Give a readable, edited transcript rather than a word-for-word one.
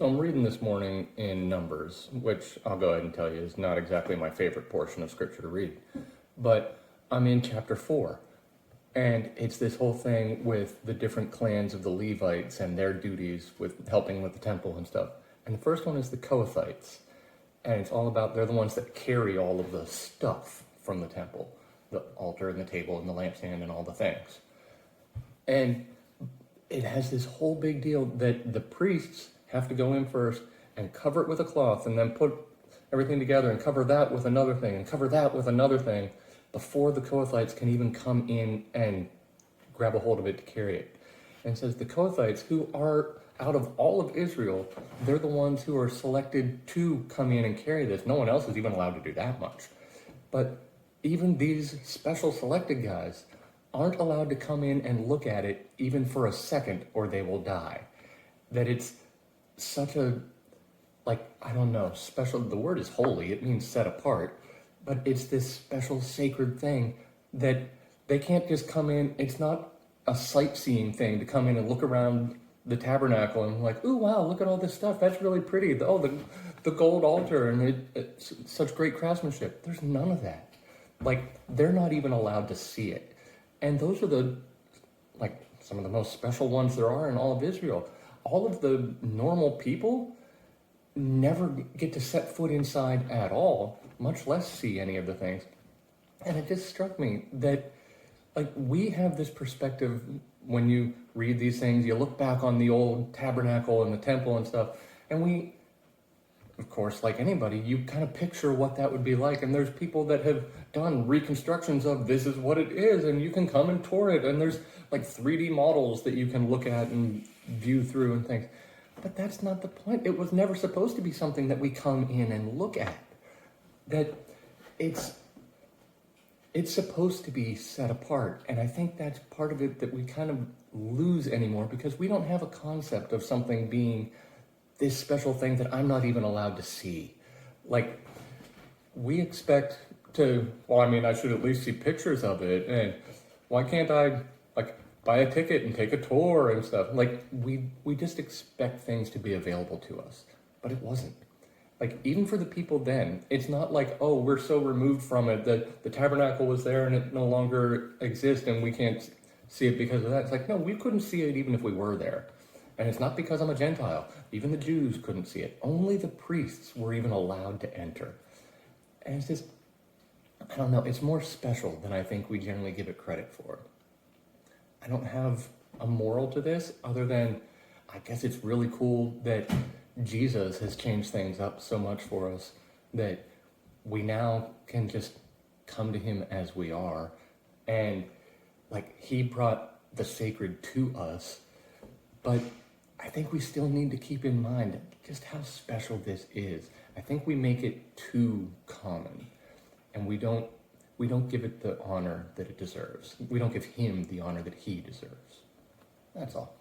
So I'm reading this morning in Numbers, which I'll go ahead and tell you is not exactly my favorite portion of scripture to read. But I'm in chapter 4, and it's this whole thing with the different clans of the Levites and their duties with helping with the temple and stuff. And the first one is the Kohathites. And it's all about, they're the ones that carry all of the stuff from the temple, the altar and the table and the lampstand and all the things. And it has this whole big deal that the priests have to go in first and cover it with a cloth and then put everything together and cover that with another thing and cover that with another thing before the Kohathites can even come in and grab a hold of it to carry it. And it says the Kohathites, who are out of all of Israel, they're the ones who are selected to come in and carry this. No one else is even allowed to do that much. But even these special selected guys aren't allowed to come in and look at it even for a second or they will die. That it's such a, I don't know, special, the word is holy, it means set apart, but it's this special sacred thing that they can't just come in. It's not a sightseeing thing to come in and look around the tabernacle and like, ooh, wow, look at all this stuff, that's really pretty. The gold altar, and it's such great craftsmanship. There's none of that. They're not even allowed to see it. And those are some of the most special ones there are in all of Israel. All of the normal people never get to set foot inside at all, much less see any of the things. And it just struck me that we have this perspective when you read these things, you look back on the old tabernacle and the temple and stuff, and we, of course, like anybody, you kind of picture what that would be like. And there's people that have done reconstructions of this is what it is, and you can come and tour it, and there's 3D models that you can look at and view through and things. But that's not the point. It was never supposed to be something that we come in and look at. That it's supposed to be set apart. And I think that's part of it that we kind of lose anymore, because we don't have a concept of something being this special thing that I'm not even allowed to see. We expect to, I should at least see pictures of it, and why can't I buy a ticket and take a tour and stuff? We just expect things to be available to us, but it wasn't. Even for the people then, it's not oh, we're so removed from it that the tabernacle was there and it no longer exists and we can't see it because of that. It's no, we couldn't see it even if we were there. And it's not because I'm a Gentile. Even the Jews couldn't see it. Only the priests were even allowed to enter. And it's just, I don't know, it's more special than I think we generally give it credit for. I don't have a moral to this other than I guess it's really cool that Jesus has changed things up so much for us that we now can just come to him as we are. And he brought the sacred to us, but I think we still need to keep in mind just how special this is. I think we make it too common, and we don't give it the honor that it deserves. We don't give him the honor that he deserves. That's all.